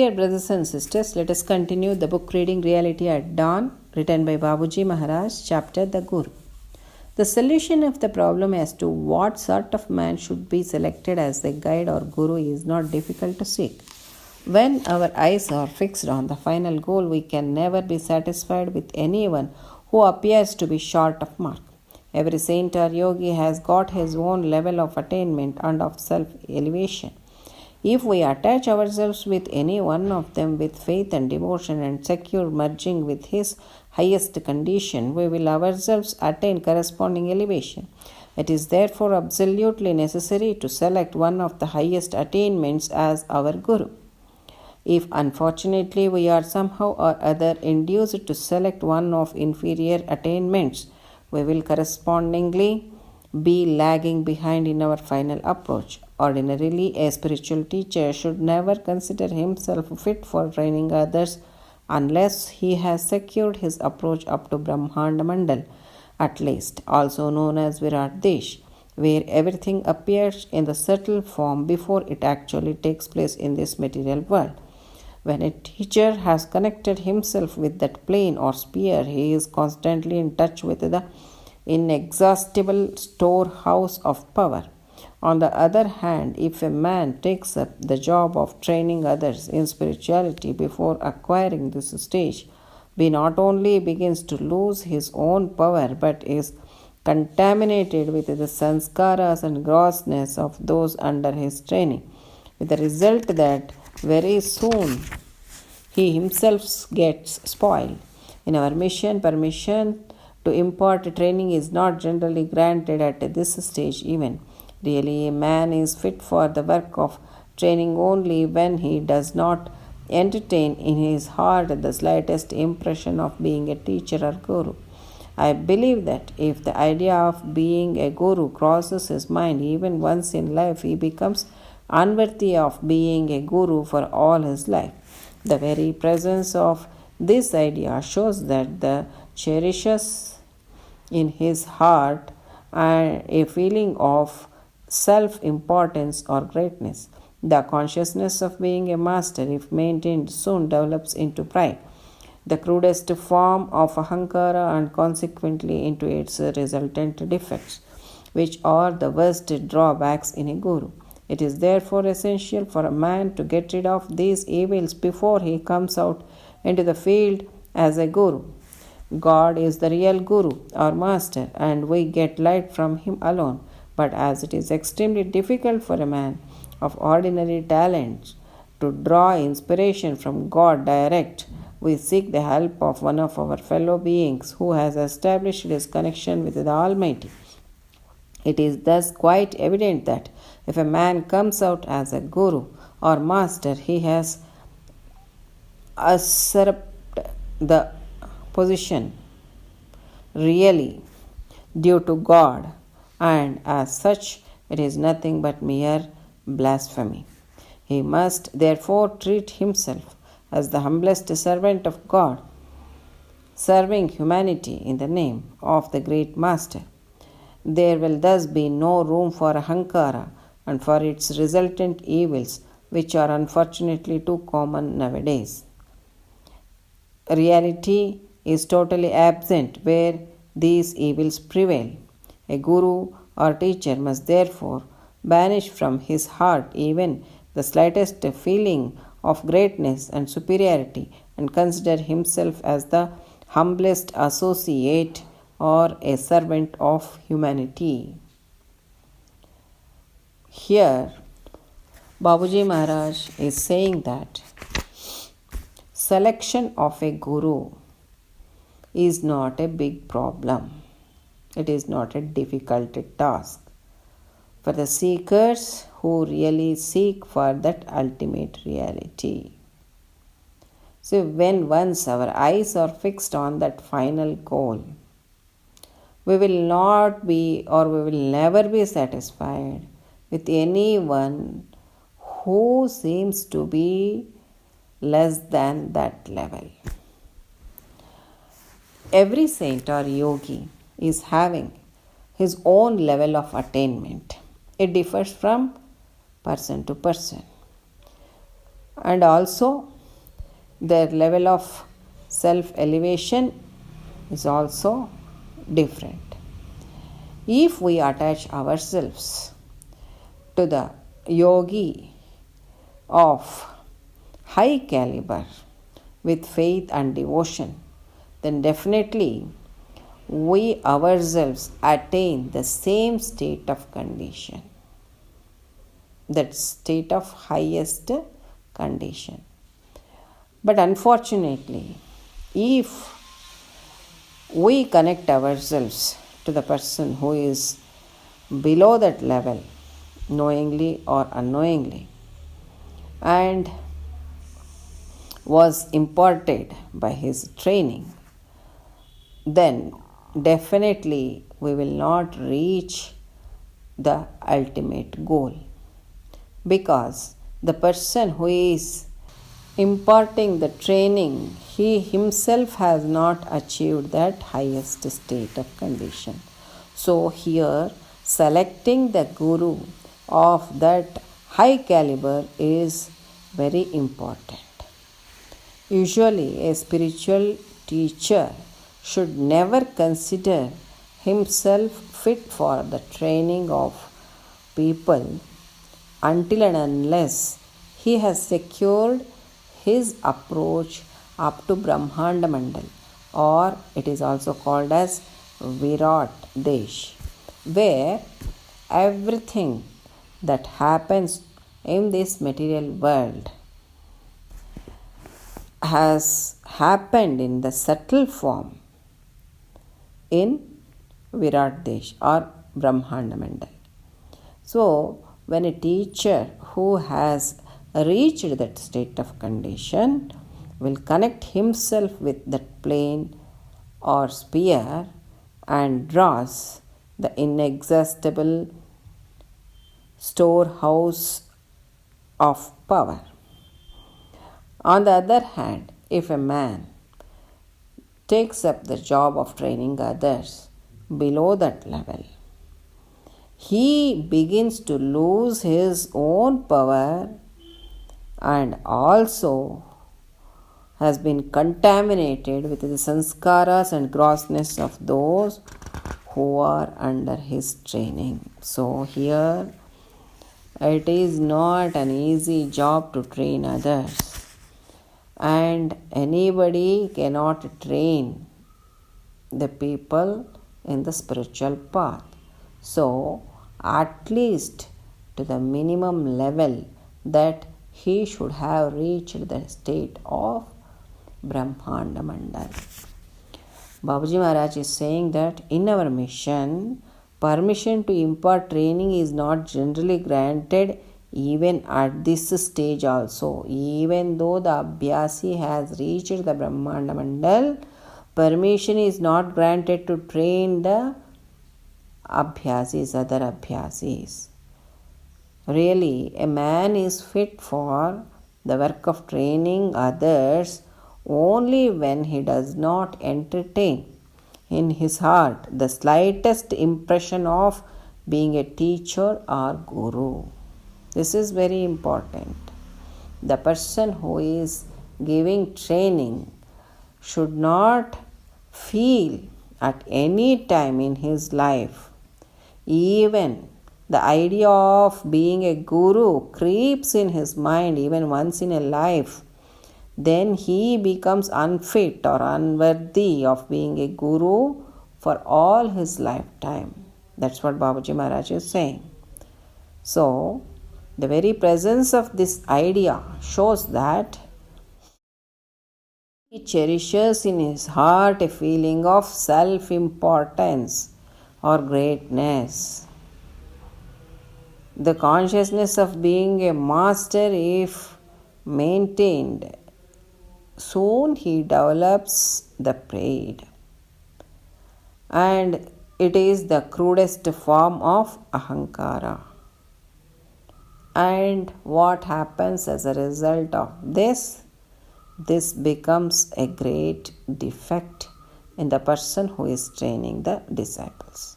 Dear brothers and sisters, let us continue the book reading Reality at Dawn, written by Babuji Maharaj, chapter The Guru. The solution of the problem as to what sort of man should be selected as a guide or guru is not difficult to seek. When our eyes are fixed on the final goal, we can never be satisfied with anyone who appears to be short of mark. Every saint or yogi has got his own level of attainment and of self-elevation. If we attach ourselves with any one of them with faith and devotion and secure merging with his highest condition, we will ourselves attain corresponding elevation. It is therefore absolutely necessary to select one of the highest attainments as our guru. If unfortunately we are somehow or other induced to select one of inferior attainments, we will correspondingly be lagging behind in our final approach. Ordinarily, a spiritual teacher should never consider himself fit for training others unless he has secured his approach up to Brahmanda Mandal, at least, also known as Virat Desh, where everything appears in the subtle form before it actually takes place in this material world. When a teacher has connected himself with that plane or sphere, he is constantly in touch with the inexhaustible storehouse of power. On the other hand, if a man takes up the job of training others in spirituality before acquiring this stage, he not only begins to lose his own power but is contaminated with the sanskaras and grossness of those under his training, with the result that very soon he himself gets spoiled. In our mission, permission to impart training is not generally granted at this stage even. Really, a man is fit for the work of training only when he does not entertain in his heart the slightest impression of being a teacher or guru. I believe that if the idea of being a guru crosses his mind even once in life, he becomes unworthy of being a guru for all his life. The very presence of this idea shows that the cherishes in his heart a feeling of self-importance or greatness. The consciousness of being a master, if maintained, soon develops into pride, the crudest form of ahankara, and consequently into its resultant defects, which are the worst drawbacks in a guru. It is therefore essential for a man to get rid of these evils before he comes out into the field as a guru. God is the real guru or master, and we get light from him alone. But as it is extremely difficult for a man of ordinary talents to draw inspiration from God direct, we seek the help of one of our fellow beings who has established his connection with the Almighty. It is thus quite evident that if a man comes out as a guru or master, he has usurped the position really due to God, and as such it is nothing but mere blasphemy. He must therefore treat himself as the humblest servant of God, serving humanity in the name of the great master. There will thus be no room for ahankara and for its resultant evils, which are unfortunately too common nowadays. Reality is totally absent where these evils prevail. A guru or teacher must therefore banish from his heart even the slightest feeling of greatness and superiority, and consider himself as the humblest associate or a servant of humanity. Here, Babuji Maharaj is saying that selection of a guru is not a big problem. It is not a difficult task for the seekers who really seek for that ultimate reality. So when once our eyes are fixed on that final goal, we will not be or we will never be satisfied with anyone who seems to be less than that level. Every saint or yogi is having his own level of attainment. It differs from person to person. And also, their level of self elevation is also different. If we attach ourselves to the yogi of high caliber with faith and devotion, then definitely we ourselves attain the same state of condition, that state of highest condition. But unfortunately, if we connect ourselves to the person who is below that level, knowingly or unknowingly, and was imparted by his training, then definitely we will not reach the ultimate goal, because the person who is imparting the training, he himself has not achieved that highest state of condition. So here selecting the guru of that high caliber is very important. Usually a spiritual teacher should never consider himself fit for the training of people until and unless he has secured his approach up to Brahmanda Mandal, or it is also called as Virat Desh, where everything that happens in this material world has happened in the subtle form in Virat Desh or Brahmanda Mandal. So, when a teacher who has reached that state of condition will connect himself with that plane or sphere and draws the inexhaustible storehouse of power. On the other hand, if a man takes up the job of training others below that level, he begins to lose his own power and also has been contaminated with the sanskaras and grossness of those who are under his training. So here it is not an easy job to train others, and anybody cannot train the people in the spiritual path. So at least to the minimum level that he should have reached the state of Brahmanda Mandal. Babaji Maharaj is saying that in our mission, permission to impart training is not generally granted even at this stage also. Even though the Abhyasi has reached the Brahmanda Mandal, permission is not granted to train the Abhyasis, other Abhyasis. Really, a man is fit for the work of training others only when he does not entertain in his heart the slightest impression of being a teacher or guru. This is very important. The person who is giving training should not feel at any time in his life, even the idea of being a guru creeps in his mind even once in a life, then he becomes unfit or unworthy of being a guru for all his lifetime. That's what Babaji Maharaj is saying. So, the very presence of this idea shows that he cherishes in his heart a feeling of self-importance or greatness. The consciousness of being a master, if maintained, soon he develops the pride, and it is the crudest form of ahankara. And what happens as a result of this? This becomes a great defect in the person who is training the disciples,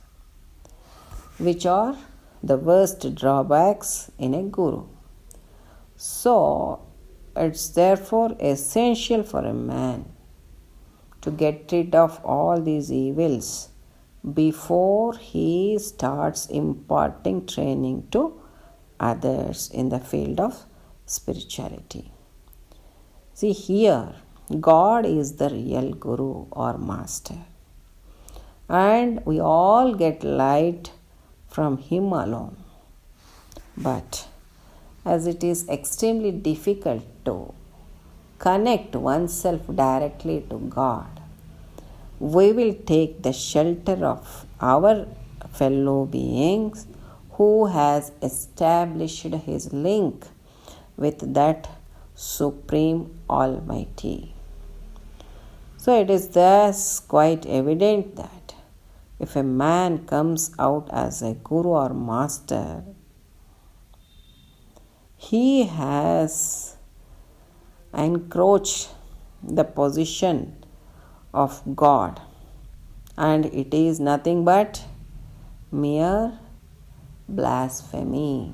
which are the worst drawbacks in a guru. So, it's therefore essential for a man to get rid of all these evils before he starts imparting training to others in the field of spirituality. See, here God is the real Guru or Master, and we all get light from Him alone. But as it is extremely difficult to connect oneself directly to God, we will take the shelter of our fellow beings who has established his link with that Supreme Almighty. So it is thus quite evident that if a man comes out as a Guru or Master, he has encroached the position of God, and it is nothing but mere blasphemy.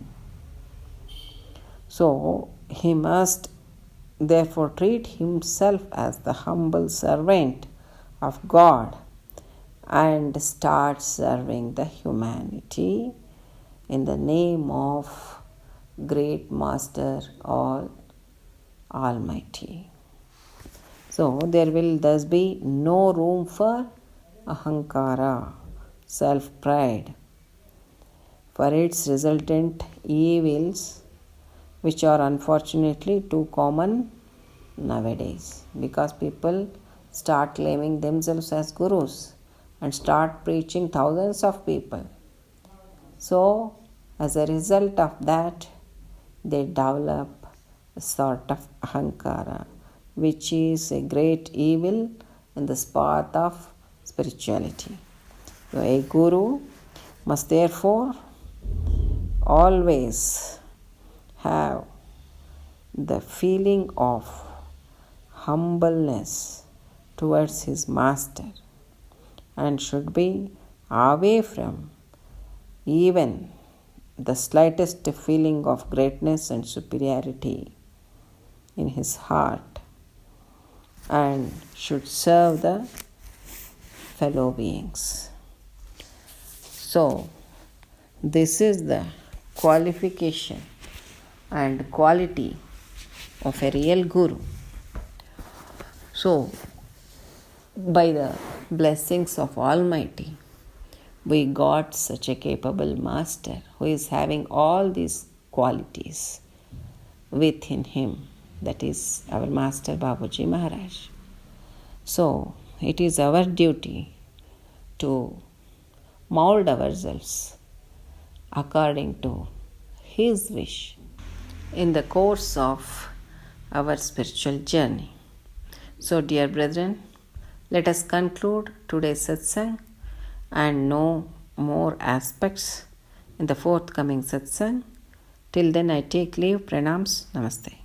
So he must therefore treat himself as the humble servant of God and start serving the humanity in the name of Great Master Almighty. So there will thus be no room for ahankara, self-pride, for its resultant evils, which are unfortunately too common nowadays, because people start claiming themselves as gurus and start preaching thousands of people. So as a result of that, they develop a sort of ahankara, which is a great evil in the path of spirituality. So a guru must therefore always have the feeling of humbleness towards his master and should be away from even the slightest feeling of greatness and superiority in his heart, and should serve the fellow beings. So this is the qualification and quality of a real guru. So by the blessings of Almighty, we got such a capable master who is having all these qualities within him. That is our Master Babuji Maharaj. So it is our duty to mold ourselves according to his wish in the course of our spiritual journey. So dear brethren, let us conclude today's satsang and know more aspects in the forthcoming satsang. Till then I take leave. Pranams. Namaste.